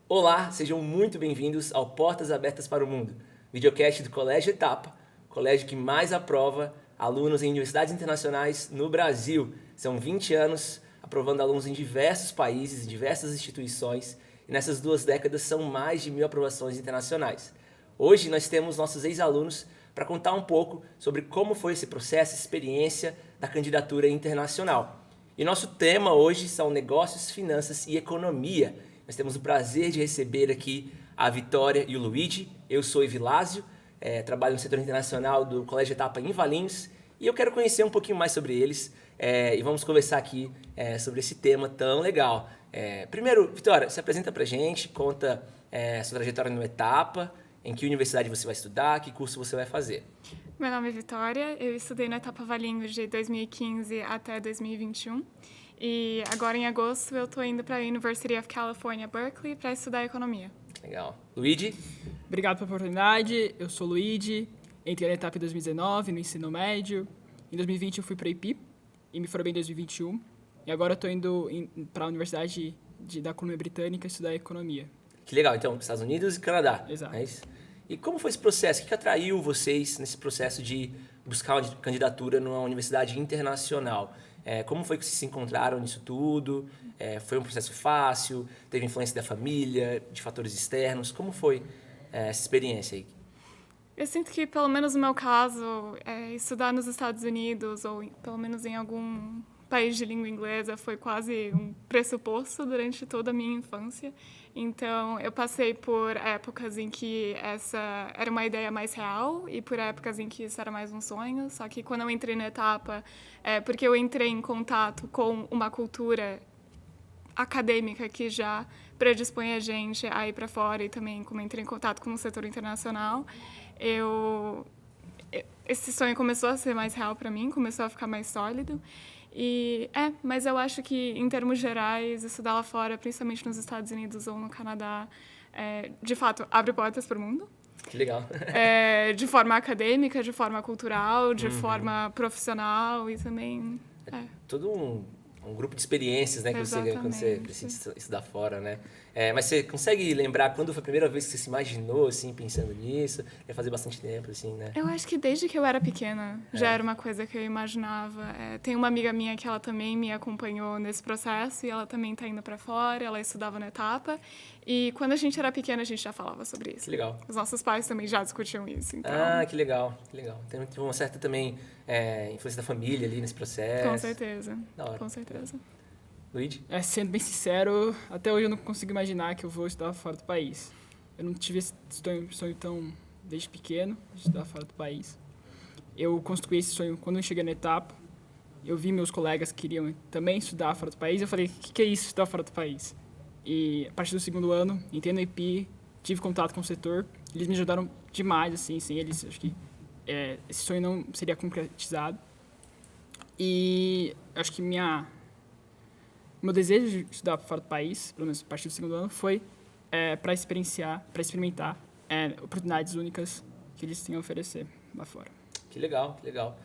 Olá, sejam muito bem-vindos ao Portas Abertas para o Mundo, videocast do Colégio Etapa, colégio que mais aprova alunos em universidades internacionais no Brasil. São 20 anos aprovando alunos em diversos países, em diversas instituições, e nessas 2 décadas são mais de 1.000 aprovações internacionais. Hoje nós temos nossos ex-alunos para contar um pouco sobre como foi esse processo, essa experiência da candidatura internacional. E nosso tema hoje são negócios, finanças e economia. Nós temos o prazer de receber aqui a Vitória e o Luigi. Eu sou Evilásio, trabalho no setor internacional do Colégio Etapa em Valinhos e eu quero conhecer um pouquinho mais sobre eles e vamos conversar aqui sobre esse tema tão legal. Primeiro, Vitória, se apresenta pra gente, conta sua trajetória no Etapa, em que universidade você vai estudar, que curso você vai fazer. Meu nome é Vitória, eu estudei na Etapa Valinhos de 2015 até 2021 e agora em agosto eu estou indo para a University of California, Berkeley, para estudar economia. Legal. Luigi? Obrigado pela oportunidade, eu sou o Luigi, entrei na Etapa em 2019, no ensino médio. Em 2020 eu fui para a IP e me formei em 2021 e agora eu estou indo para a Universidade da Colômbia Britânica estudar economia. Que legal, então, Estados Unidos e Canadá. Exato. É isso? E como foi esse processo? O que atraiu vocês nesse processo de buscar uma candidatura numa universidade internacional? Como foi que vocês se encontraram nisso tudo? Foi um processo fácil? Teve influência da família, de fatores externos? Como foi essa experiência aí? Eu sinto que, pelo menos no meu caso, estudar nos Estados Unidos ou pelo menos em algum país de língua inglesa foi quase um pressuposto durante toda a minha infância. Então, eu passei por épocas em que essa era uma ideia mais real e por épocas em que isso era mais um sonho. Só que quando eu entrei na Etapa, porque eu entrei em contato com uma cultura acadêmica que já predispõe a gente a ir para fora e também como entrei em contato com o setor internacional, esse sonho começou a ser mais real para mim, começou a ficar mais sólido. Mas eu acho que, em termos gerais, estudar lá fora, principalmente nos Estados Unidos ou no Canadá, de fato, abre portas para o mundo. Que legal. De forma acadêmica, de forma cultural, de forma profissional e também... Todo um grupo de experiências, né, que você ganha quando você precisa estudar fora, né? Mas você consegue lembrar quando foi a primeira vez que você se imaginou, assim, pensando nisso? Já fazia bastante tempo, assim, né? Eu acho que desde que eu era pequena já era uma coisa que eu imaginava. Tem uma amiga minha que ela também me acompanhou nesse processo e ela também está indo para fora, ela estudava na Etapa. E quando a gente era pequena, a gente já falava sobre isso. Que legal. Os nossos pais também já discutiam isso, então... Ah, que legal, que legal. Tem uma certa também influência da família ali nesse processo. Com certeza, Da hora. com certeza. Luigi? Sendo bem sincero, até hoje eu não consigo imaginar que eu vou estudar fora do país. Eu não tive esse sonho tão desde pequeno, de estudar fora do país. Eu construí esse sonho quando eu cheguei na Etapa. Eu vi meus colegas que queriam também estudar fora do país. Eu falei, o que é isso, estudar fora do país? E a partir do segundo ano, entrei no IP, tive contato com o setor. Eles me ajudaram demais, assim, sem eles, acho que esse sonho não seria concretizado. E acho que meu desejo de estudar fora do país, pelo menos a partir do segundo ano, foi para experimentar oportunidades únicas que eles têm a oferecer lá fora. Que legal, que legal.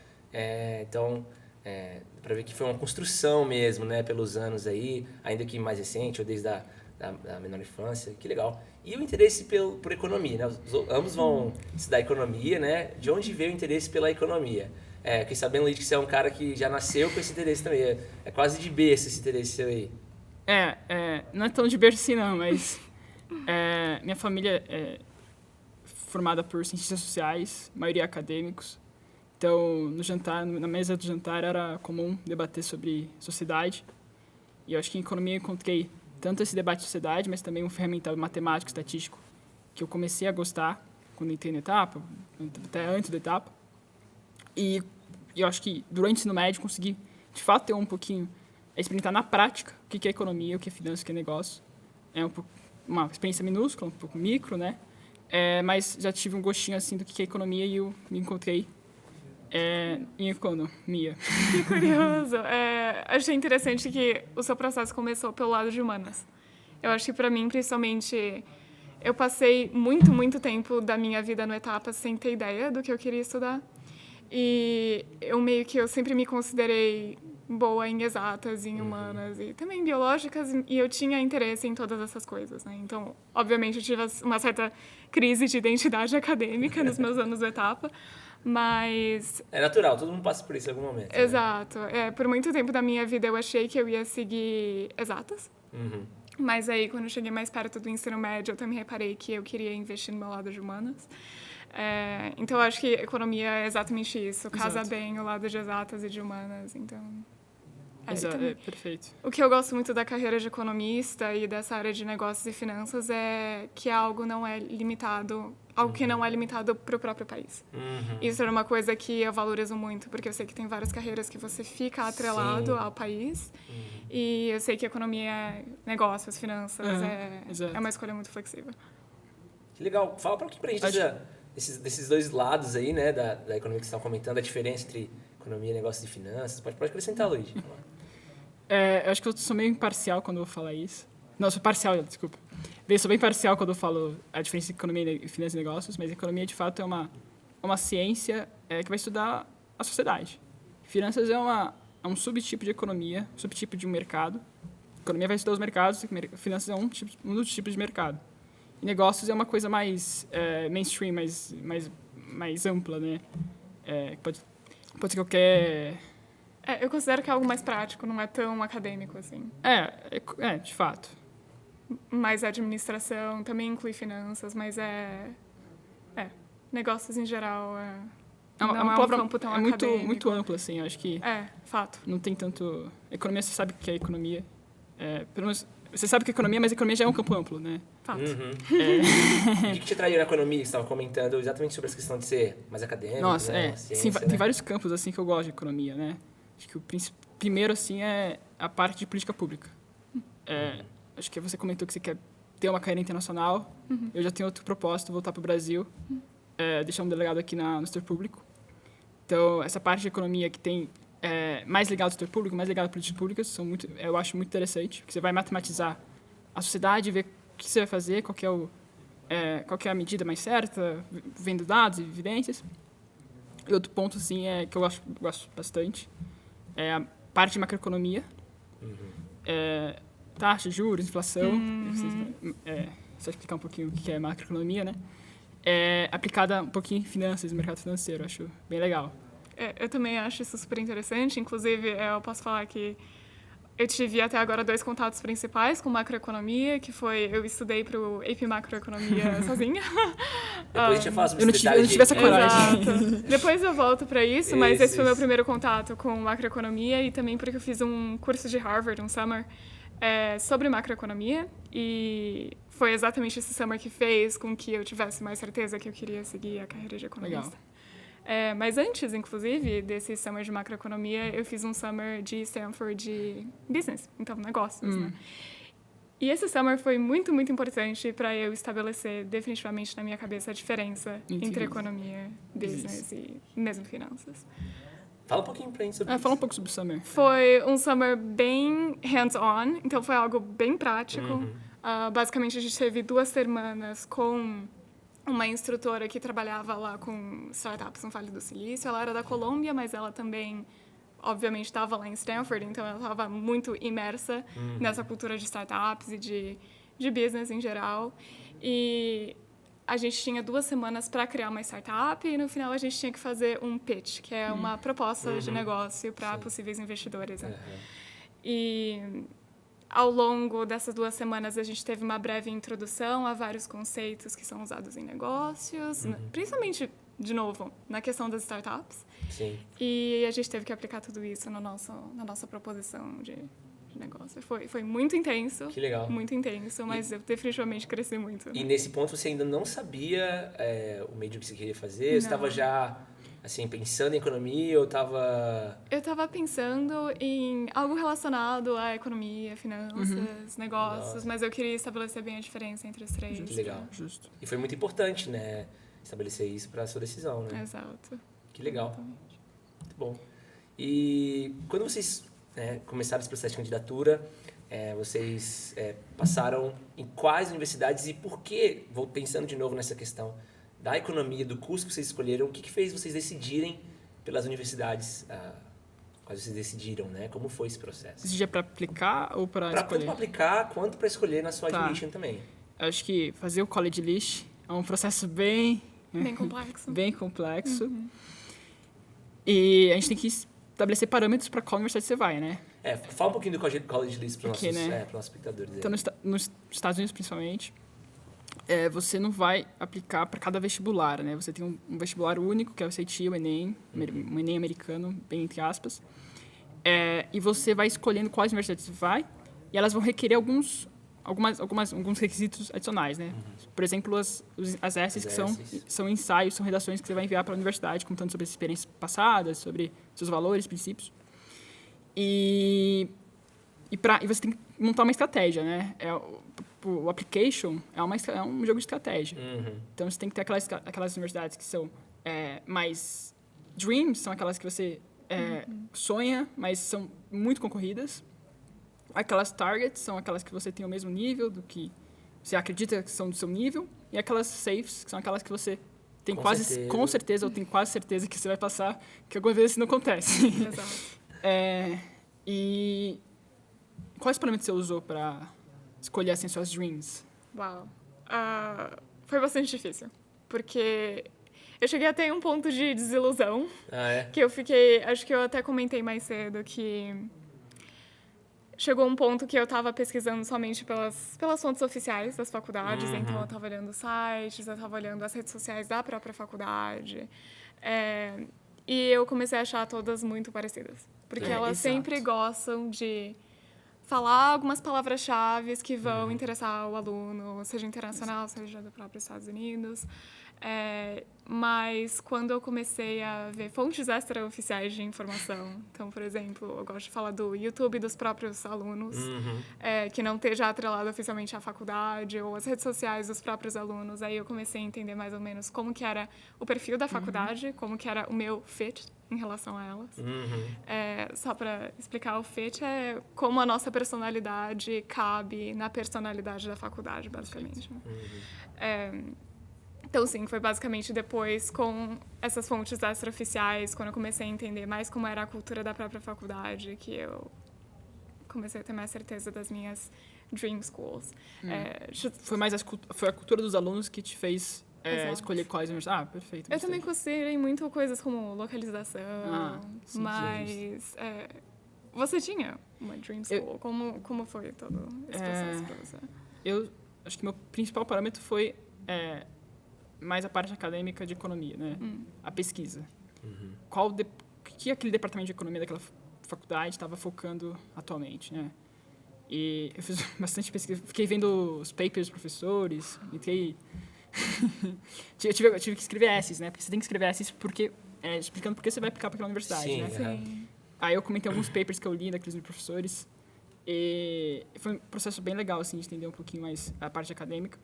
Então, para ver que foi uma construção mesmo, né, pelos anos aí, ainda que mais recente, ou desde a da menor infância, que legal. E o interesse por economia, né? Ambos vão estudar economia, né? De onde veio o interesse pela economia? Fiquei sabendo, Luiz, que você é um cara que já nasceu com esse interesse também. É quase de berço esse interesse seu aí. Não é tão de berço assim não, mas minha família é formada por cientistas sociais, maioria acadêmicos. Então, no jantar, na mesa do jantar, era comum debater sobre sociedade. E eu acho que em economia eu encontrei tanto esse debate de sociedade, mas também um ferramental matemático, estatístico, que eu comecei a gostar quando entrei na Etapa, até antes da Etapa. E eu acho que durante o ensino médio consegui, de fato, ter um pouquinho, experimentar na prática o que é economia, o que é finança, o que é negócio. É uma experiência minúscula, um pouco micro, né? Mas já tive um gostinho assim do que é economia e eu me encontrei em economia. Que curioso. Achei interessante que o seu processo começou pelo lado de humanas. Eu acho que, para mim, principalmente, eu passei muito, muito tempo da minha vida no Etapa sem ter ideia do que eu queria estudar. E eu sempre me considerei boa em exatas, em humanas e também biológicas, e eu tinha interesse em todas essas coisas, né? Então, obviamente, eu tive uma certa crise de identidade acadêmica nos meus anos da etapa, mas... É natural, todo mundo passa por isso em algum momento. Né? Exato. Por muito tempo da minha vida eu achei que eu ia seguir exatas, mas aí, quando eu cheguei mais perto do ensino médio, eu também reparei que eu queria investir no meu lado de humanas. Então, eu acho que economia é exatamente isso. Casa bem o lado de exatas e de humanas. Então, perfeito. o que eu gosto muito da carreira de economista e dessa área de negócios e finanças é que algo não é limitado, algo que não é limitado para o próprio país. Isso era uma coisa que eu valorizo muito, porque eu sei que tem várias carreiras que você fica atrelado ao país. E eu sei que economia, negócios, finanças é uma escolha muito flexível. Que legal. Fala pra gente desses dois lados aí, né, da economia que você estava comentando, a diferença entre economia, negócios e finanças. Pode acrescentar, Luiz. Eu acho que eu sou meio imparcial quando eu vou falar isso. Não, eu sou parcial, desculpa. Eu sou bem parcial quando eu falo a diferença entre economia, finanças e negócios, mas economia, de fato, é uma ciência que vai estudar a sociedade. Finanças é um subtipo de economia, subtipo de um mercado. Economia vai estudar os mercados, finanças é um dos tipos de mercado. E negócios é uma coisa mais mainstream, mais ampla, né? Pode ser qualquer... eu considero que é algo mais prático, não é tão acadêmico assim. De fato. Mas a administração também inclui finanças, mas negócios em geral não é um campo tão acadêmico. Muito amplo, assim, eu acho que... fato. Não tem tanto... Economia, você sabe o que é economia. Pelo menos, você sabe o que é economia, mas a economia já é um campo amplo, né? Fato. O que te atraiu na economia? Você estava comentando exatamente sobre essa questão de ser mais acadêmico, Nossa, né? Sim, Ciência, tem vários campos, assim, que eu gosto de economia, né? Acho que o primeiro, assim, é a parte de política pública. Acho que você comentou que você quer ter uma carreira internacional. Eu já tenho outro propósito, voltar para o Brasil, deixar um delegado aqui no setor público. Então, essa parte de economia que tem mais ligado ao setor público, mais ligado a políticas públicas, eu acho muito interessante, porque você vai matematizar a sociedade, ver o que você vai fazer, qual que é a medida mais certa, vendo dados e evidências. E outro ponto, assim, que eu gosto bastante, é a parte de macroeconomia. Taxa, juros, inflação. Só explicar um pouquinho o que é macroeconomia, né? Aplicada um pouquinho em finanças, no mercado financeiro, acho bem legal. Eu também acho isso super interessante. Inclusive, eu posso falar que eu tive até agora 2 contatos principais com macroeconomia, que foi... Eu estudei para o AP Macroeconomia sozinha. Depois a gente já fala sobre Eu não tive essa coragem. Exato. Depois eu volto para isso, mas esse foi o meu primeiro contato com macroeconomia e também porque eu fiz um curso de Harvard, um summer, sobre macroeconomia. E foi exatamente esse summer que fez com que eu tivesse mais certeza que eu queria seguir a carreira de economista. Legal. Mas antes, inclusive, desse summer de macroeconomia, eu fiz um summer de Stanford de business, então negócios, né? E esse summer foi muito, muito importante para eu estabelecer definitivamente na minha cabeça a diferença entre economia, business e mesmo finanças. Fala um pouquinho pra gente sobre isso. Fala um pouco sobre o summer. Foi um summer bem hands-on, então foi algo bem prático. Basicamente, a gente teve 2 semanas com uma instrutora que trabalhava lá com startups no Vale do Silício. Ela era da Colômbia, mas ela também, obviamente, estava lá em Stanford, então ela estava muito imersa nessa cultura de startups e de business em geral. E a gente tinha 2 semanas para criar uma startup e, no final, a gente tinha que fazer um pitch, que é uma proposta de negócio para possíveis investidores. Né? E ao longo dessas 2 semanas, a gente teve uma breve introdução a vários conceitos que são usados em negócios, principalmente, de novo, na questão das startups. Sim. E a gente teve que aplicar tudo isso na nossa proposição de negócio. Foi muito intenso. Que legal. Muito intenso, mas eu definitivamente cresci muito. E nesse ponto você ainda não sabia o meio que você queria fazer? Você estava já... assim, pensando em economia ou estava... Eu estava pensando em algo relacionado à economia, finanças, negócios, mas eu queria estabelecer bem a diferença entre os 3. Que legal. Justo. E foi muito importante, né, estabelecer isso para a sua decisão, né? Exato. Que legal. Exatamente. Muito bom. E quando vocês começaram esse processo de candidatura, vocês passaram em quais universidades e por que, vou pensando de novo nessa questão da economia, do curso que vocês escolheram, o que fez vocês decidirem pelas universidades quais vocês decidiram, né? Como foi esse processo? Decidir para aplicar ou para Tanto escolher? para aplicar, quanto para escolher na sua Tá. admission também. Acho que fazer o college list é um processo bem Bem complexo. bem complexo. E a gente tem que estabelecer parâmetros para qual universidade você vai, né? Fala um pouquinho do College List para os Porque, nossos, né? nossos espectadores. Então, nos Estados Unidos, principalmente, você não vai aplicar para cada vestibular, né? Você tem um vestibular único, que é o SAT, o Enem, um Enem americano, bem entre aspas. E você vai escolhendo quais universidades você vai, e elas vão requerer alguns requisitos adicionais, né? Por exemplo, as essays, que são ensaios, são redações que você vai enviar para a universidade, contando sobre as experiências passadas, sobre seus valores, princípios. E você tem que montar uma estratégia, né? O application é um jogo de estratégia. Então, você tem que ter aquelas universidades que são mais dreams, são aquelas que você sonha, mas são muito concorridas. Aquelas targets são aquelas que você tem o mesmo nível do que você acredita que são do seu nível. E aquelas safes, que são aquelas que você tem com certeza, ou tem quase certeza que você vai passar, que algumas vezes isso não acontece. Exato. E quais parâmetros você usou para escolher assim, suas dreams? Uau. Foi bastante difícil, porque eu cheguei a ter um ponto de desilusão, que eu fiquei, acho que eu até comentei mais cedo, que chegou um ponto que eu estava pesquisando somente pelas fontes oficiais das faculdades, então eu estava olhando sites, eu estava olhando as redes sociais da própria faculdade, e eu comecei a achar todas muito parecidas, porque elas sempre gostam de falar algumas palavras-chave que vão interessar o aluno, seja internacional, seja do próprio Estados Unidos. Mas quando eu comecei a ver fontes extraoficiais de informação, então, por exemplo, eu gosto de falar do YouTube dos próprios alunos, que não esteja atrelado oficialmente à faculdade, ou as redes sociais dos próprios alunos, aí eu comecei a entender mais ou menos como que era o perfil da faculdade, como que era o meu fit em relação a elas. Só para explicar, o fit é como a nossa personalidade cabe na personalidade da faculdade, basicamente. Então, sim, foi basicamente depois, com essas fontes extraoficiais, quando eu comecei a entender mais como era a cultura da própria faculdade, que eu comecei a ter mais certeza das minhas dream schools. Foi a cultura dos alunos que te fez escolher quais universidades? Perfeito. Eu também considerei muito coisas como localização, sim, mas você tinha uma dream school? Como foi todo esse processo para você? Eu acho que meu principal parâmetro foi mais a parte acadêmica de economia, né? A pesquisa. Que aquele departamento de economia daquela faculdade estava focando atualmente, né? E eu fiz bastante pesquisa, fiquei vendo os papers dos professores, eu tive que escrever essays, né? Porque você tem que escrever essays explicando por que você vai aplicar para aquela universidade, né? Sim. Aí eu comentei alguns papers que eu li daqueles professores e foi um processo bem legal, assim, de entender um pouquinho mais a parte acadêmica.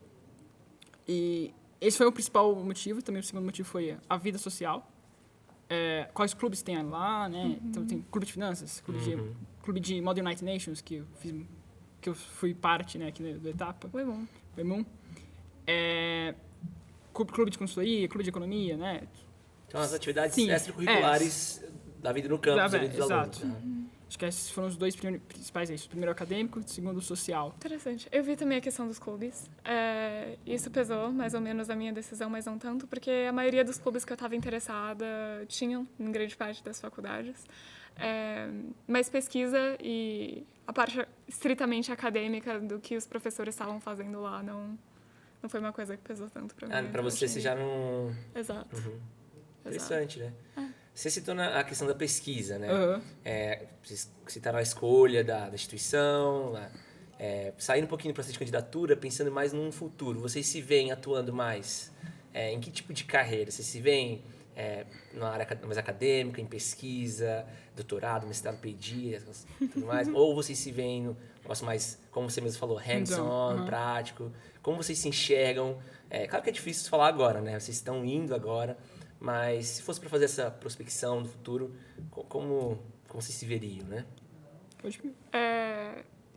E esse foi o principal motivo. Também o segundo motivo foi a vida social. Quais clubes tem lá, né? Então tem clube de finanças, clube de Modern United Nations, que eu fui parte, né, aqui do Etapa. Foi bom. Clube de consultoria, clube de economia, né? Então, as atividades extracurriculares da vida no campus ali dos exato. alunos. Acho que esses foram os dois principais eixos. O primeiro acadêmico, o segundo social. Interessante. Eu vi também a questão dos clubes. Isso pesou mais ou menos a minha decisão, mas não tanto, porque a maioria dos clubes que eu estava interessada tinham em grande parte das faculdades. Mas pesquisa e a parte estritamente acadêmica do que os professores estavam fazendo lá não foi uma coisa que pesou tanto para mim. Para você já não... Exato. Interessante, né? Você citou a questão da pesquisa, né? Vocês citaram a escolha da instituição, saindo um pouquinho do processo de candidatura, pensando mais num futuro. Vocês se veem atuando mais em que tipo de carreira? Vocês se veem na área mais acadêmica, em pesquisa, doutorado, mestrado, PhD, tudo mais? Ou vocês se veem no negócio mais, como você mesmo falou, hands-on, prático? Como vocês se enxergam? Claro que é difícil falar agora, né? Vocês estão indo agora. Mas se fosse para fazer essa prospecção do futuro, como vocês se veriam, né?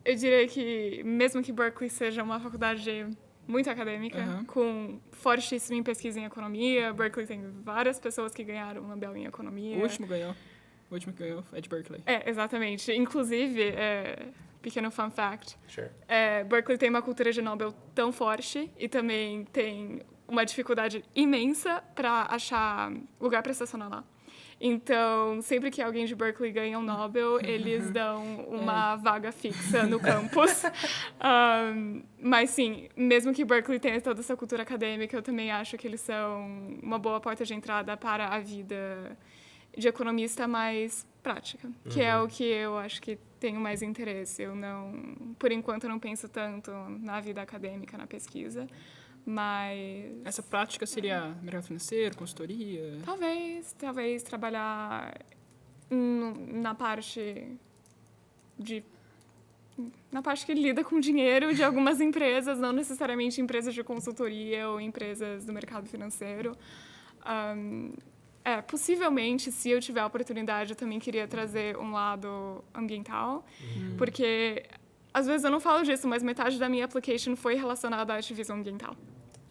Eu diria que, mesmo que Berkeley seja uma faculdade muito acadêmica, com fortíssima em pesquisa em economia, Berkeley tem várias pessoas que ganharam o Nobel em economia. O último ganhou. O último que ganhou é de Berkeley. Exatamente. Inclusive, pequeno fun fact, Sure. Berkeley tem uma cultura de Nobel tão forte e também tem uma dificuldade imensa para achar lugar para estacionar lá. Então, sempre que alguém de Berkeley ganha um Nobel, eles dão uma vaga fixa no campus. Mas, sim, mesmo que Berkeley tenha toda essa cultura acadêmica, eu também acho que eles são uma boa porta de entrada para a vida de economista mais prática, que é o que eu acho que tenho mais interesse. Eu não, por enquanto, eu não penso tanto na vida acadêmica, na pesquisa, mas... Essa prática seria mercado financeiro, consultoria? Talvez trabalhar na parte que lida com dinheiro de algumas empresas, não necessariamente empresas de consultoria ou empresas do mercado financeiro. Possivelmente, se eu tiver a oportunidade, eu também queria trazer um lado ambiental, porque às vezes eu não falo disso, mas metade da minha application foi relacionada a ativismo ambiental.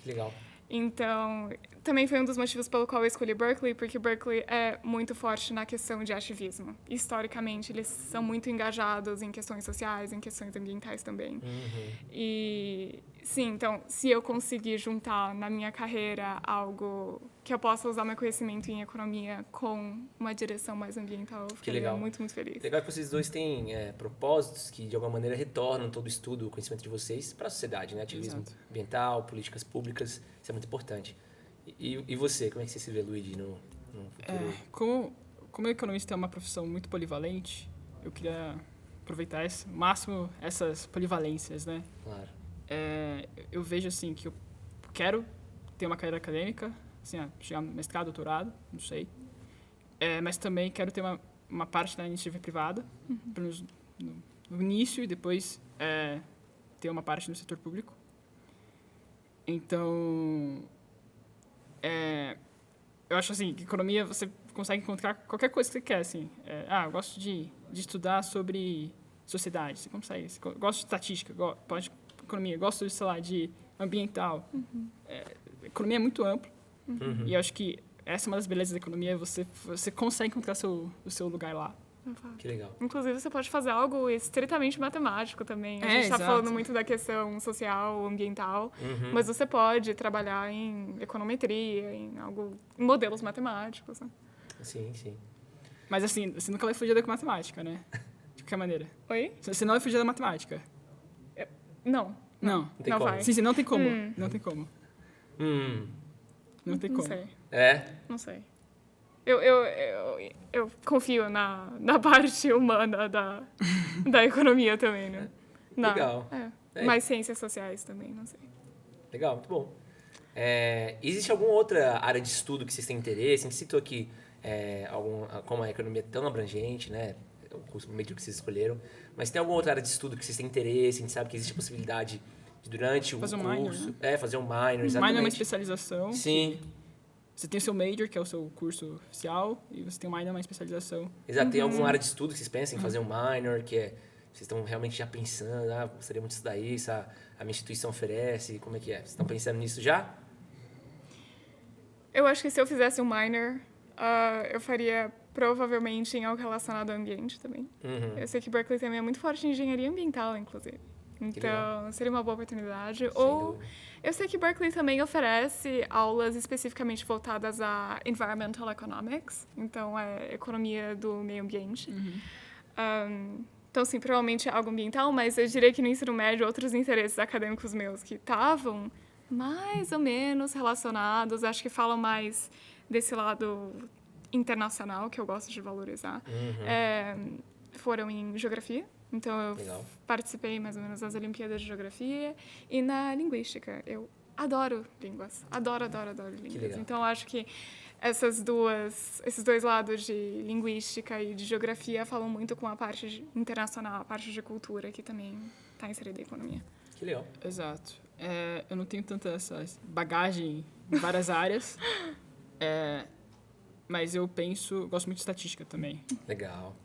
Legal. Então, também foi um dos motivos pelo qual eu escolhi Berkeley, porque Berkeley é muito forte na questão de ativismo. Historicamente, eles são muito engajados em questões sociais, em questões ambientais também. E, sim, então, se eu conseguir juntar na minha carreira algo que eu possa usar meu conhecimento em economia com uma direção mais ambiental, eu ficaria muito, muito feliz. Legal que vocês dois têm propósitos que, de alguma maneira, retornam todo o estudo, o conhecimento de vocês para a sociedade, né? Ativismo ambiental, políticas públicas, isso é muito importante. E você, como é que você se vê, Luigi, no futuro? Como economista é uma profissão muito polivalente, eu queria aproveitar ao máximo essas polivalências, né? Claro. Eu vejo, assim, que eu quero ter uma carreira acadêmica, assim, chegar no mestrado, doutorado, não sei. Mas também quero ter uma parte da iniciativa privada, pelo menos no início, e depois ter uma parte no setor público. Então, eu acho assim, que economia você consegue encontrar qualquer coisa que você quer, assim. Eu gosto de estudar sobre sociedade, você consegue. Gosto de estatística, pode economia, gosto de, sei lá, de ambiental. Economia é muito ampla e eu acho que essa é uma das belezas da economia, você consegue encontrar o seu lugar lá. Que legal. Inclusive, você pode fazer algo estritamente matemático também. A gente está falando muito da questão social, ambiental, mas você pode trabalhar em econometria, em modelos matemáticos. Né? Sim. Mas assim, você nunca vai fugir da matemática, né? De qualquer maneira. Oi? Você não vai fugir da matemática. Não. Não vai. Sim, não tem como. Não tem como. Não tem como. Não sei. Não sei. Eu confio na parte humana da economia também, né? Legal. Mais ciências sociais também, não sei. Legal, muito bom. Existe alguma outra área de estudo que vocês têm interesse? A gente citou aqui como a economia é tão abrangente, né? O curso médio que vocês escolheram. Mas tem alguma outra área de estudo que vocês têm interesse? A gente sabe que existe a possibilidade de, durante fazer o um curso... minor, né? Fazer um minor, exatamente. Minor é uma especialização. Sim. Você tem o seu major, que é o seu curso oficial, e você tem o minor, uma especialização. Exato. Tem alguma área de estudo que vocês pensam em fazer um minor, vocês estão realmente já pensando, gostaria muito de estudar isso, a minha instituição oferece, como é que é? Vocês estão pensando nisso já? Eu acho que se eu fizesse um minor, eu faria provavelmente em algo relacionado ao ambiente também. Eu sei que Berkeley também é muito forte em engenharia ambiental, inclusive. Então, seria uma boa oportunidade. Ou eu sei que Berkeley também oferece aulas especificamente voltadas a Environmental Economics, então é economia do meio ambiente. Então, sim, provavelmente é algo ambiental, mas eu diria que no ensino médio, outros interesses acadêmicos meus que estavam mais ou menos relacionados, acho que falam mais desse lado internacional, que eu gosto de valorizar, foram em geografia. Então, eu participei mais ou menos das Olimpíadas de Geografia e na linguística. Eu adoro línguas. Adoro línguas. Então, acho que esses dois lados de linguística e de geografia falam muito com a parte internacional, a parte de cultura, que também está inserida em economia. Que legal. Exato. Eu não tenho tanta essa bagagem em várias áreas, mas eu gosto muito de estatística também. Legal.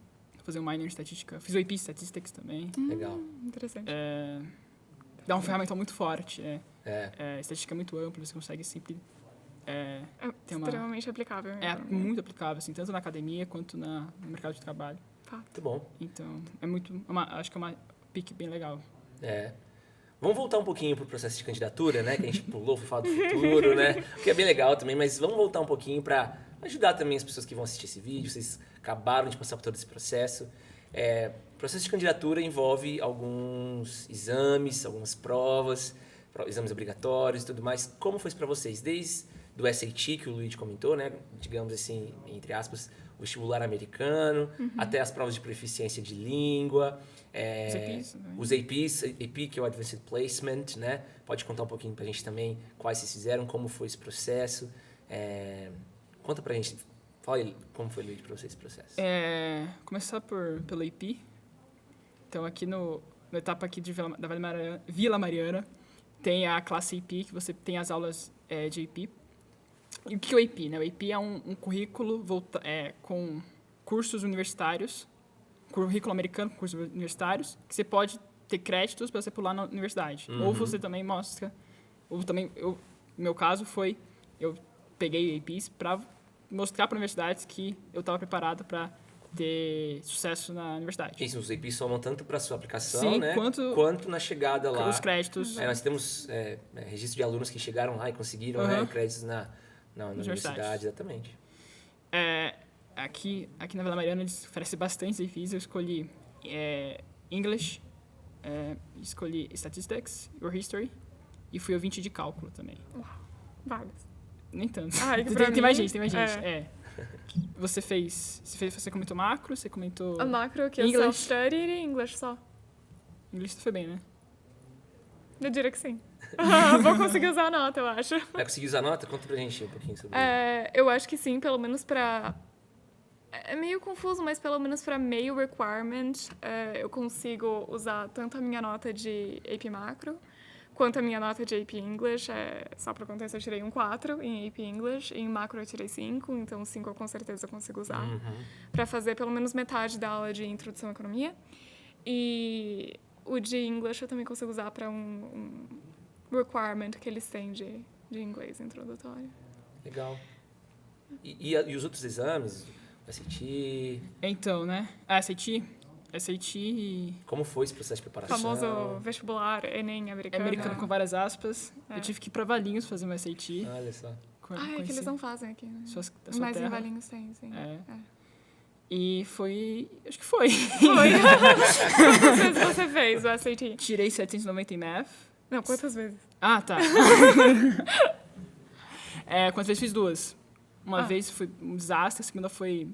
Fazer um minor em estatística. Fiz o AP Statistics também. Legal. Interessante. Dá uma ferramenta muito forte. É. Estatística é muito ampla, você consegue sempre É tem uma... extremamente aplicável. É muito aplicável, assim, tanto na academia quanto no mercado de trabalho. Muito bom. Então, acho que é uma pique bem legal. Vamos voltar um pouquinho pro processo de candidatura, né? Que a gente pulou, foi falar do futuro, né? Que é bem legal também, mas vamos voltar um pouquinho para ajudar também as pessoas que vão assistir esse vídeo. Vocês acabaram de passar por todo esse processo. O processo de candidatura envolve alguns exames, algumas provas, exames obrigatórios e tudo mais. Como foi isso para vocês? Desde do SAT, que o Luigi comentou, né? Digamos assim, entre aspas, o vestibular americano, até as provas de proficiência de língua, os APs, AP, que é o Advanced Placement, né? Pode contar um pouquinho pra gente também quais vocês fizeram, como foi esse processo. Conta pra gente, fala aí como foi, Luigi, pra vocês esse processo. Começar pelo AP. Então, aqui na etapa aqui da Vila Mariana, tem a classe AP, que você tem as aulas de AP. E o que é o AP? Né? O AP é um currículo com cursos universitários, currículo americano com cursos universitários, que você pode ter créditos para você pular na universidade. Ou você também mostra... no meu caso, eu peguei APs para mostrar para universidades que eu estava preparado para ter sucesso na universidade. Isso, os APs somam tanto para a sua aplicação, sim, né? Quanto na chegada lá. Os créditos. Nós temos registro de alunos que chegaram lá e conseguiram créditos na universidade, exatamente. Aqui na Vila Mariana eles oferecem bastante APs. Eu escolhi English, escolhi Statistics or History e fui ouvinte de cálculo também. Uau, várias. Nem tanto. Tem mais gente. Você comentou macro, você comentou... A macro que é self-study e English só. Inglês foi bem, né? Eu diria que sim. Vou conseguir usar a nota, eu acho. Vai conseguir usar a nota? Conta pra gente um pouquinho sobre eu acho que sim, pelo menos pra... É meio confuso, mas pelo menos pra meio requirement, eu consigo usar tanto a minha nota de AP Macro, quanto a minha nota de AP English. Só pra contexto, eu tirei um 4 em AP English, e em Macro eu tirei 5, então 5 eu com certeza consigo usar. Pra fazer pelo menos metade da aula de Introdução à Economia. E o de English eu também consigo usar para um requirement que eles têm de inglês introdutório. Legal. E os outros exames? SAT? Então, né? SAT... Como foi esse processo de preparação? O famoso vestibular Enem americano. Americano com várias aspas. Eu tive que ir pra Valinhos fazer meu SAT. Olha só. É que eles não fazem aqui, né? Mas em Valinhos tem, sim. E foi... Acho que foi. Quantas vezes você fez o SAT? Tirei 790 em Math. Não, quantas vezes? Ah, tá. Quantas vezes fiz 2? Uma vez foi um desastre, a segunda foi...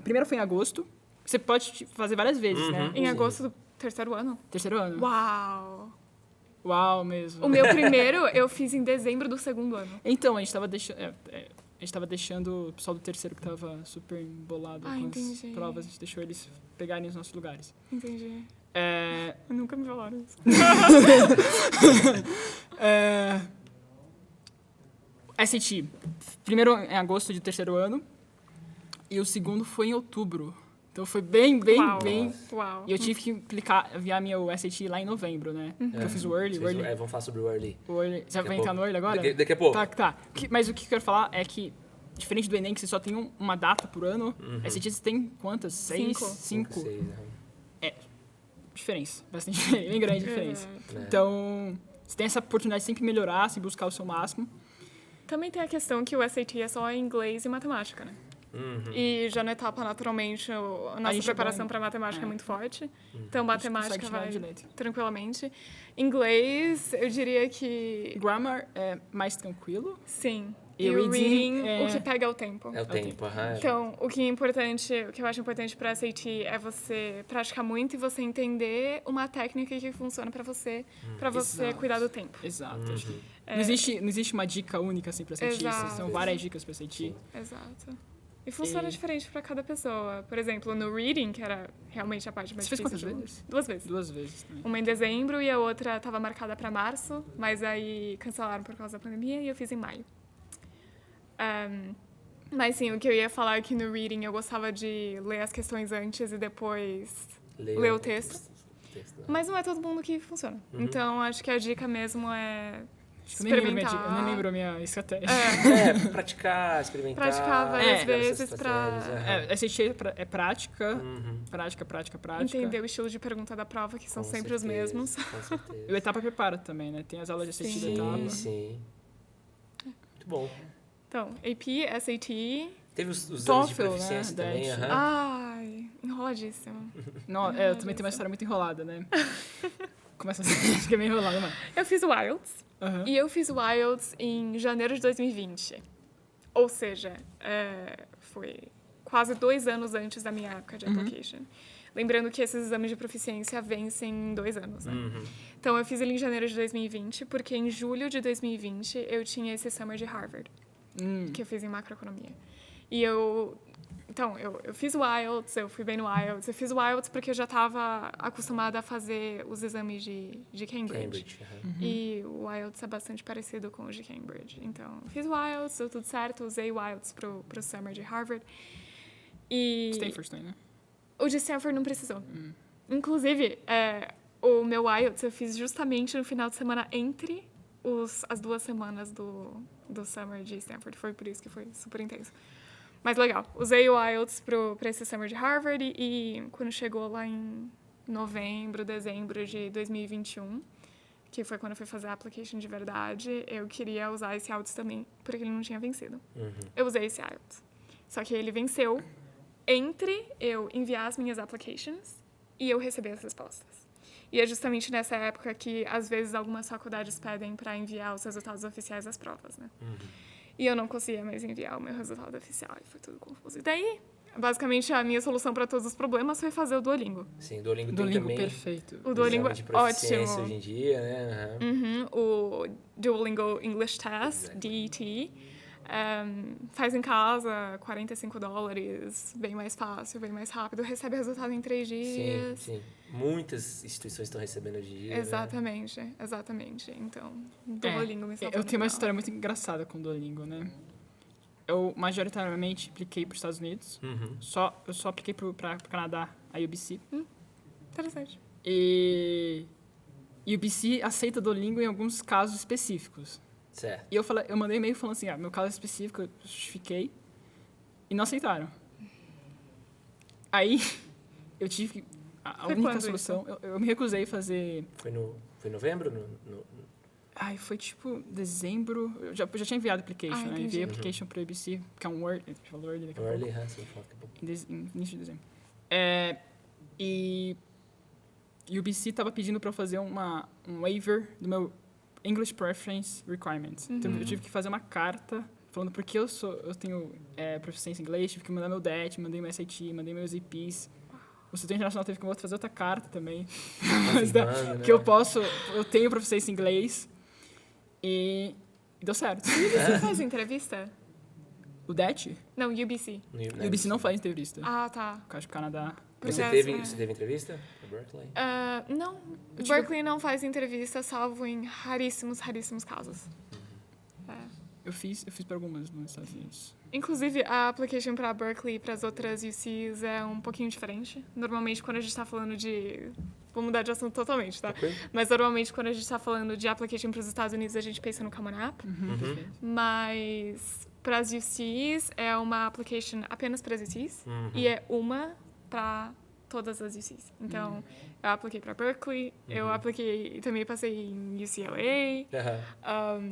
Primeira foi em agosto. Você pode fazer várias vezes, né? Em agosto do terceiro ano? Terceiro ano. Uau! Uau, mesmo. O meu primeiro eu fiz em dezembro do segundo ano. Então, a gente tava deixando o pessoal do terceiro que tava super embolado com as provas, a gente deixou eles pegarem os nossos lugares. Entendi. Nunca me falaram isso. SAT. Primeiro em agosto de terceiro ano e o segundo foi em outubro. Então foi bem. Uau. E eu tive que enviar meu SAT lá em novembro, né? Porque eu fiz o Early. Vamos falar sobre o Early. Você vai entrar no Early agora? Daqui a pouco. Tá. Mas o que eu quero falar é que, diferente do Enem, que você só tem uma data por ano, SAT você tem quantas? 6? 5. 6, Diferença. Bastante diferença. Bem grande diferença. Então, você tem essa oportunidade de sempre melhorar, sempre buscar o seu máximo. Também tem a questão que o SAT é só em inglês e matemática, né? E já na etapa, naturalmente, a nossa preparação para matemática é muito forte. Então, matemática vai tranquilamente. Inglês, eu diria que... Grammar é mais tranquilo. Sim. E o reading, o que pega é o tempo. É o tempo, Então, o que eu acho importante para SAT é você praticar muito e você entender uma técnica que funciona para você cuidar do tempo. Exato. Não existe uma dica única assim para SAT. São várias dicas para SAT. Exato. E funciona diferente para cada pessoa. Por exemplo, no reading, que era realmente a parte mais difícil. Você fez quantas vezes? 2 vezes. 2 vezes também. Uma em dezembro e a outra estava marcada para março, mas aí cancelaram por causa da pandemia e eu fiz em maio. Mas sim, o que eu ia falar é que no reading eu gostava de ler as questões antes e depois ler o texto. Mas não é todo mundo que funciona. Então, acho que a dica mesmo é Eu nem lembro experimentar. eu nem lembro a minha estratégia. Praticar, experimentar. Praticar várias pegar essas vezes pra- estratégias, SAT é prática, Uhum. prática. Entender o estilo de pergunta da prova, que são Com sempre os certeza, mesmos. Com certeza. E o etapa prepara também, né? Tem as aulas de SAT da Sim. etapa. Sim. Muito bom. Então, AP, SAT. Teve os exames de TOEFL, proficiência né? também, DET. aham. Ai, enroladíssimo. Não, eu também tenho uma história muito enrolada, né? Começa a ser acho que é meio enrolada, mano. Eu fiz o IELTS. Aham. E eu fiz o IELTS em janeiro de 2020. Ou seja, foi quase 2 anos antes da minha época de application. Lembrando que esses exames de proficiência vencem em 2 anos, né? Uhum. Então, eu fiz ele em janeiro de 2020, porque em julho de 2020 eu tinha esse summer de Harvard, que eu fiz em macroeconomia. E Então, eu fiz o IELTS, eu fui bem no IELTS. Eu fiz o IELTS porque eu já estava acostumada a fazer os exames de Cambridge. Cambridge. aham. E o IELTS é bastante parecido com o de Cambridge. Então, eu fiz o IELTS, deu tudo certo. Usei o IELTS pro summer de Harvard. E Stanford tem, né? o de Stanford não precisou. Inclusive, o meu IELTS eu fiz justamente no final de semana entre as 2 semanas do summer de Stanford. Foi por isso que foi super intenso. Mas legal, usei o IELTS pra esse summer de Harvard e quando chegou lá em novembro, dezembro de 2021, que foi quando eu fui fazer a application de verdade, eu queria usar esse IELTS também, porque ele não tinha vencido. Eu usei esse IELTS. Só que ele venceu entre eu enviar as minhas applications e eu receber as respostas. E é justamente nessa época que, às vezes, algumas faculdades pedem para enviar os resultados oficiais das provas, né? E eu não conseguia mais enviar o meu resultado oficial e foi tudo confuso. E daí, basicamente, a minha solução para todos os problemas foi fazer o Duolingo. Sim, Duolingo tem Duolingo, também perfeito. O Duolingo exame de é proficiência ótimo. hoje em dia, né? Aham. O Duolingo English Test, DET, faz em casa, $45, bem mais fácil, bem mais rápido, recebe resultado em 3 Sim, dias. sim. Muitas instituições estão recebendo hoje em dia, né? Exatamente. Então, Duolingo me salvou Eu tenho uma no final. história muito engraçada com o Duolingo, né? Eu, majoritariamente, apliquei para os Estados Unidos. Eu só apliquei para o Canadá, a UBC. Interessante. E UBC aceita Duolingo em alguns casos específicos. Certo. E eu mandei e-mail falando assim, meu caso específico, eu justifiquei. E não aceitaram. Aí, eu tive que... A Foi única quando solução... Eu me recusei a fazer... Foi em novembro? Ai, foi tipo dezembro. Eu já tinha enviado application, né? entendi. Enviei application pro ABC, que é um Word, a gente falou Word daqui a Early, pouco. você vai falar daqui a pouco. Em início de dezembro. E o UBC tava pedindo para eu fazer um waiver do meu English Preference Requirements. Então eu tive que fazer uma carta falando porque eu tenho proficiência em inglês, tive que mandar meu DET, mandei meu SAT, mandei meus EPs. O Instituto Internacional teve que fazer outra carta também. Confirmando, que eu tenho proficiência em inglês. E deu certo. Você faz entrevista? O DET? Não, UBC. O UBC não faz entrevista. Ah, tá. Eu acho que o Canadá... Você Porque, teve entrevista pra Berkeley? Não, tive- Berkeley não faz entrevista, salvo em raríssimos casos. Eu fiz para algumas nos Estados Unidos. Inclusive, a application para Berkeley e para as outras UCs é um pouquinho diferente. Normalmente, quando a gente está falando de... Vou mudar de assunto totalmente, tá? Tranquilo. Mas, normalmente, quando a gente está falando de application para os Estados Unidos, a gente pensa no Common App. Perfeito. Mas, para as UCs, é uma application apenas para as UCs. E é uma para todas as UCs. Então, eu apliquei para Berkeley, eu apliquei... Também passei em UCLA.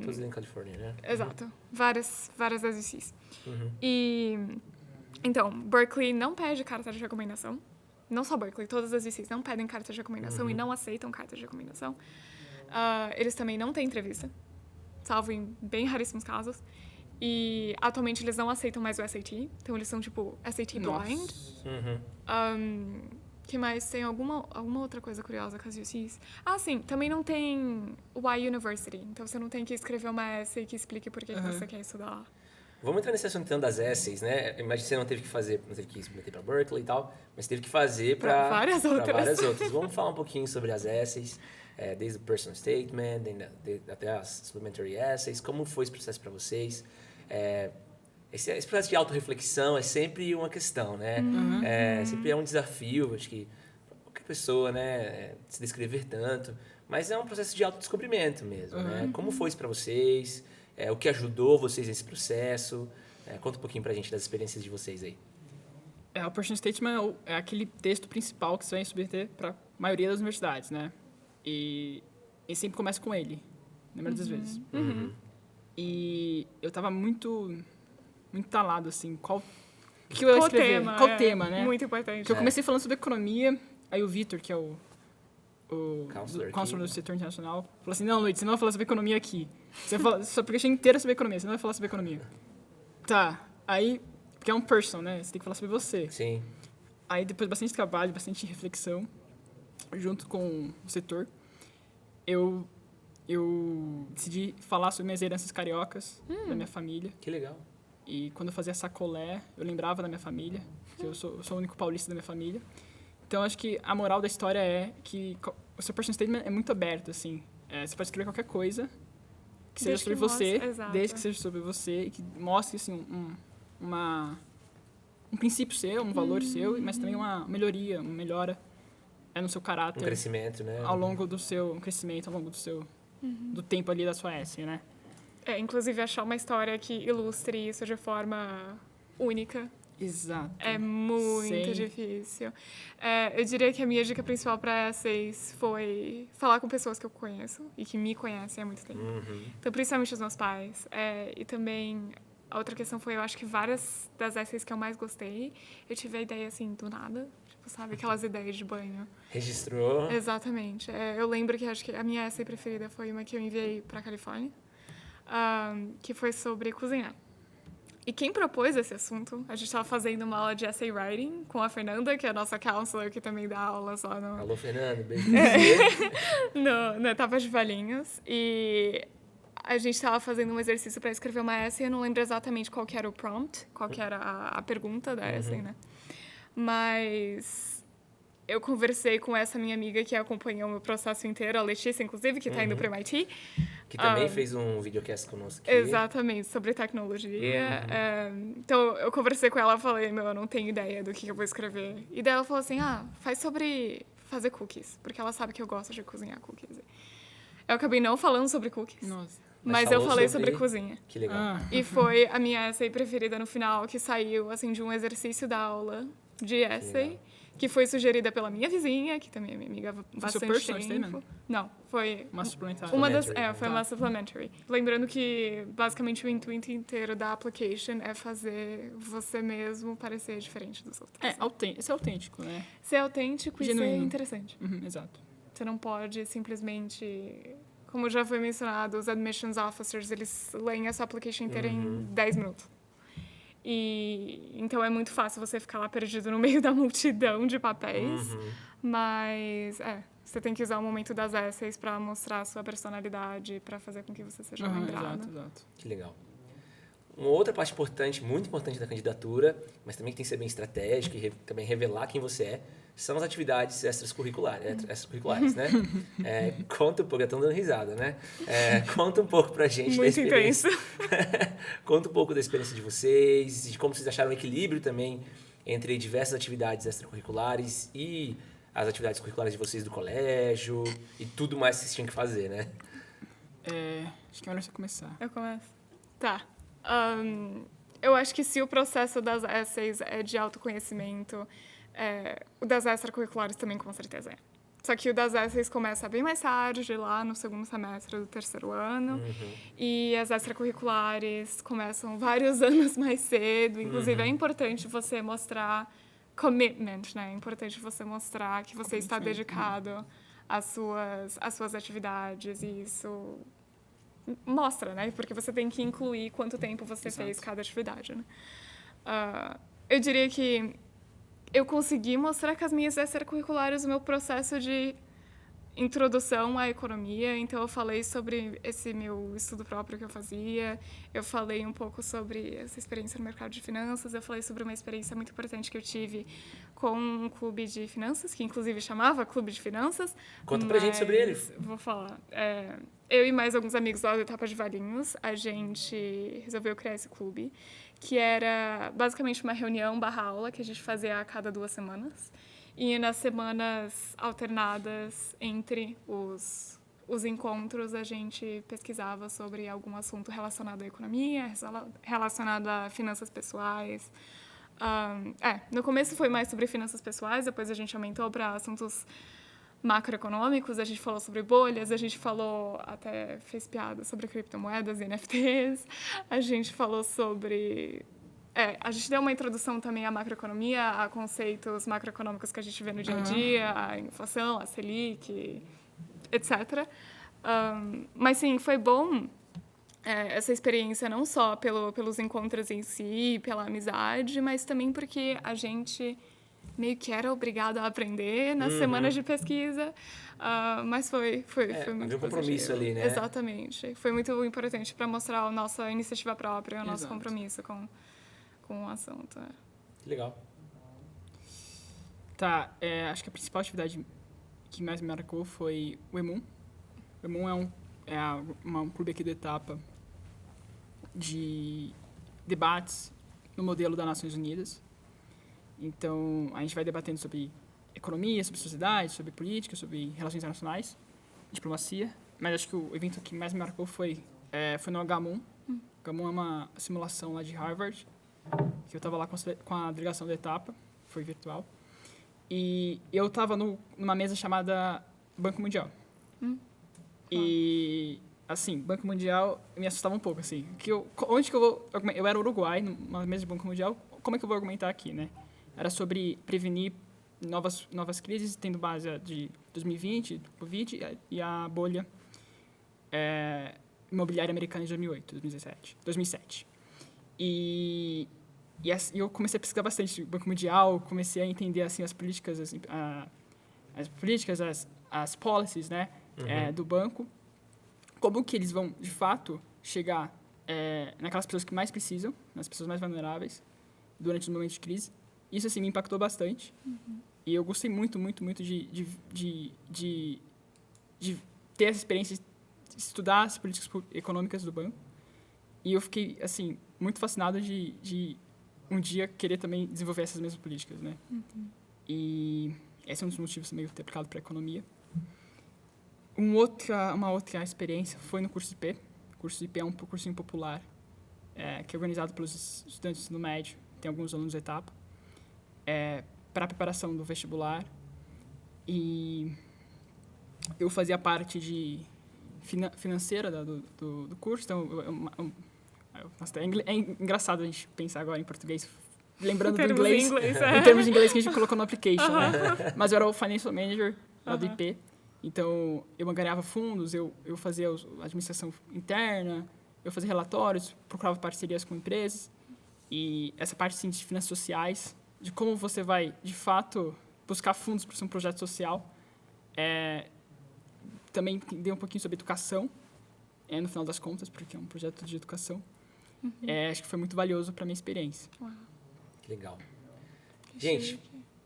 Todos em Califórnia, né? Exato. Várias das UCs. E, então, Berkeley não pede carta de recomendação. Não só Berkeley, todas as UCs não pedem carta de recomendação e não aceitam carta de recomendação. Eles também não têm entrevista, salvo em bem raríssimos casos. E, atualmente, eles não aceitam mais o SAT. Então, eles são, tipo, SAT blind. Que mais? Tem alguma outra coisa curiosa com as UCs? Ah, sim. Também não tem o iUniversity. Então, você não tem que escrever uma essay que explique por que você quer estudar lá. Vamos entrar nesse assunto então das essays, né? Imagina que você não teve que submeter para Berkeley e tal, mas teve que fazer para várias outras. Vamos falar um pouquinho sobre as essays, desde o personal statement, até as supplementary essays, como foi esse processo para vocês? Esse processo de autorreflexão é sempre uma questão, né? Sempre é um desafio, acho que qualquer pessoa, né, se descrever tanto, mas é um processo de autodescobrimento mesmo, né? Como foi isso para vocês? O que ajudou vocês nesse processo? Conta um pouquinho pra gente das experiências de vocês aí. O Opportunity Statement é aquele texto principal que você vai submeter para a maioria das universidades, né? E sempre começa com ele, na maioria das vezes. E eu tava muito talado, assim, qual que eu ia escrever, qual tema, né? Muito importante. Porque eu comecei falando sobre economia, aí o Vitor, que é o counselor do setor internacional, falou assim, não, Luiz, você não vai falar sobre economia aqui. Você fala sua application inteira sobre economia, você não vai falar sobre economia. Tá, aí, porque é um person, né? Você tem que falar sobre você. Sim. Aí, depois de bastante trabalho, bastante reflexão, junto com o setor, eu decidi falar sobre minhas heranças cariocas, da minha família. Que legal. E quando eu fazia sacolé, eu lembrava da minha família, que eu sou o único paulista da minha família. Então, acho que a moral da história é que o seu personal statement é muito aberto, assim. Você pode escrever qualquer coisa que seja sobre você, desde que seja sobre você, e que mostre, assim, um princípio seu, um valor seu, mas também uma melhoria, uma melhora no seu caráter. Um crescimento, né? Ao longo do seu crescimento, ao longo do seu do tempo ali da sua essay, né? Inclusive, achar uma história que ilustre isso de forma única. Exato. É muito difícil. Eu diria que a minha dica principal para essays foi falar com pessoas que eu conheço e que me conhecem há muito tempo. Então, principalmente os meus pais. E também, a outra questão foi, eu acho que várias das essays que eu mais gostei, eu tive a ideia, assim, do nada. Tipo, sabe? Aquelas ideias de banho. Registrou. Exatamente. Eu lembro que acho que a minha essay preferida foi uma que eu enviei para a Califórnia, que foi sobre cozinhar. E quem propôs esse assunto, a gente estava fazendo uma aula de essay writing com a Fernanda, que é a nossa counselor, que também dá aulas lá no... Alô, Fernanda, beijo. Na etapa de Valinhos. E a gente estava fazendo um exercício para escrever uma essay, eu não lembro exatamente qual que era o prompt, qual que era a pergunta da essay, né? Mas eu conversei com essa minha amiga que acompanhou o meu processo inteiro, a Letícia, inclusive, que está indo para o MIT. Que também fez um videocast conosco aqui. Exatamente, sobre tecnologia. Então, eu conversei com ela e falei, eu não tenho ideia do que eu vou escrever. E daí ela falou assim, faz sobre fazer cookies, porque ela sabe que eu gosto de cozinhar cookies. Eu acabei não falando sobre cookies. Nossa. Mas eu falei sobre cozinha. Que legal. E foi a minha essay preferida no final, que saiu, assim, de um exercício da aula de essay, que foi sugerida pela minha vizinha, que também é minha amiga há bastante tempo. Não, foi uma suplementar. Foi uma supplementary. Lembrando que, basicamente, o intuito inteiro da application é fazer você mesmo parecer diferente dos outros. Ser autêntico, né? Ser autêntico genuíno. E ser interessante. Exato. Você não pode simplesmente... Como já foi mencionado, os admissions officers, eles leem essa application inteira em 10 minutos. E então é muito fácil você ficar lá perdido no meio da multidão de papéis. Mas você tem que usar o momento das essays para mostrar a sua personalidade, para fazer com que você seja lembrado. Exato. Que legal. Uma outra parte importante, muito importante da candidatura, mas também que tem que ser bem estratégica e também revelar quem você é, são as atividades extracurriculares, né? Conta um pouco, estão dando risada, né? Conta um pouco pra gente da experiência. Muito intenso. Conta um pouco da experiência de vocês, de como vocês acharam o equilíbrio também entre diversas atividades extracurriculares e as atividades curriculares de vocês do colégio e tudo mais que vocês tinham que fazer, né? Acho que é melhor você começar. Eu começo? Tá. Eu acho que se o processo das essays é de autoconhecimento, o das extracurriculares também com certeza é. Só que o das essays começa bem mais tarde, lá no segundo semestre do terceiro ano. E as extracurriculares começam vários anos mais cedo. Inclusive, é importante você mostrar commitment, né? É importante você mostrar que você está dedicado às suas atividades. E isso mostra, né? Porque você tem que incluir quanto tempo você fez cada atividade, né? Eu diria que eu consegui mostrar com as minhas extracurriculares o meu processo de introdução à economia. Então, eu falei sobre esse meu estudo próprio que eu fazia. Eu falei um pouco sobre essa experiência no mercado de finanças. Eu falei sobre uma experiência muito importante que eu tive com um clube de finanças, que inclusive chamava Clube de Finanças. Conta pra gente sobre ele. Vou falar. Eu e mais alguns amigos lá da Etapa de Valinhos, a gente resolveu criar esse clube, que era basicamente uma reunião /aula que a gente fazia a cada 2 semanas. E nas semanas alternadas entre os os encontros a gente pesquisava sobre algum assunto relacionado à economia, relacionado a finanças pessoais. No começo foi mais sobre finanças pessoais, depois a gente aumentou para assuntos macroeconômicos, a gente falou sobre bolhas, a gente falou, até fez piada sobre criptomoedas e NFTs, a gente falou sobre... a gente deu uma introdução também à macroeconomia, a conceitos macroeconômicos que a gente vê no dia a dia, a inflação, a Selic, etc. Mas, sim, foi bom essa experiência, não só pelos encontros em si, pela amizade, mas também porque a gente meio que era obrigado a aprender nas semanas de pesquisa, mas foi muito um compromisso positivo. ali, né? Exatamente. Foi muito importante para mostrar a nossa iniciativa própria, o nosso Exato. compromisso com o assunto. Que legal. Tá, acho que a principal atividade que mais me marcou foi o EMUN. O EMUN é um clube aqui do Etapa de debates no modelo das Nações Unidas. Então, a gente vai debatendo sobre economia, sobre sociedade, sobre política, sobre relações internacionais, diplomacia. Mas acho que o evento que mais me marcou foi no HMUN. O HMUN é uma simulação lá de Harvard, que eu estava lá com a delegação da Etapa, foi virtual. E eu estava numa mesa chamada Banco Mundial. E, assim, Banco Mundial me assustava um pouco, assim. Onde que eu vou... Eu era Uruguai, numa mesa de Banco Mundial, como é que eu vou argumentar aqui, né? Era sobre prevenir novas crises, tendo base de 2020, do Covid, e a bolha imobiliária americana de 2007. E eu comecei a pesquisar bastante o Banco Mundial, comecei a entender assim, as políticas, as policies, né, do banco, como que eles vão, de fato, chegar naquelas pessoas que mais precisam, nas pessoas mais vulneráveis, durante os momentos de crise. Isso, assim, me impactou bastante. E eu gostei muito, muito, muito de ter essa experiência, de estudar as políticas econômicas do banco. E eu fiquei, assim, muito fascinado de um dia querer também desenvolver essas mesmas políticas, né? E esse é um dos motivos também de ter aplicado para a economia. Uma outra experiência foi no curso IP. O curso IP é um cursinho popular, que é organizado pelos estudantes no médio, tem alguns alunos da etapa, para a preparação do vestibular. E eu fazia parte de financeira do curso, então nossa, é engraçado a gente pensar agora em português, lembrando do inglês, em termos de inglês que a gente colocou no application, né? Mas eu era o financial manager lá do IP, então eu angariava fundos, eu fazia a administração interna, eu fazia relatórios, procurava parcerias com empresas, e essa parte assim, de finanças sociais, de como você vai, de fato, buscar fundos para um projeto social. Também dei um pouquinho sobre educação, no final das contas, porque é um projeto de educação. Acho que foi muito valioso para a minha experiência. Que legal. Gente,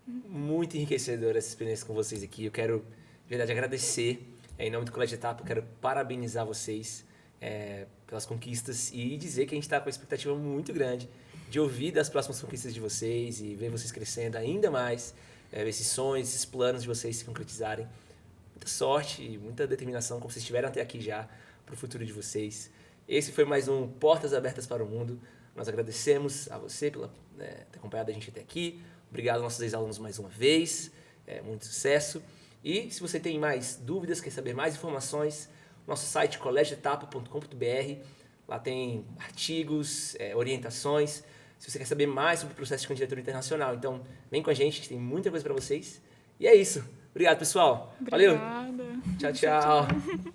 muito enriquecedora essa experiência com vocês aqui. Eu quero, de verdade, agradecer. Em nome do Colégio Etapa, eu quero parabenizar vocês pelas conquistas e dizer que a gente está com uma expectativa muito grande de ouvir das próximas conquistas de vocês e ver vocês crescendo ainda mais, esses sonhos, esses planos de vocês se concretizarem. Muita sorte e muita determinação, como vocês tiveram até aqui já, para o futuro de vocês. Esse foi mais um Portas Abertas para o Mundo. Nós agradecemos a você por ter acompanhado a gente até aqui. Obrigado aos nossos ex-alunos mais uma vez. Muito sucesso. E se você tem mais dúvidas, quer saber mais informações, nosso site colégioetapa.com.br. Lá tem artigos, orientações. Se você quer saber mais sobre o processo de candidatura internacional, então vem com a gente tem muita coisa para vocês. E é isso. Obrigado, pessoal. Obrigada. Valeu. Tchau, tchau.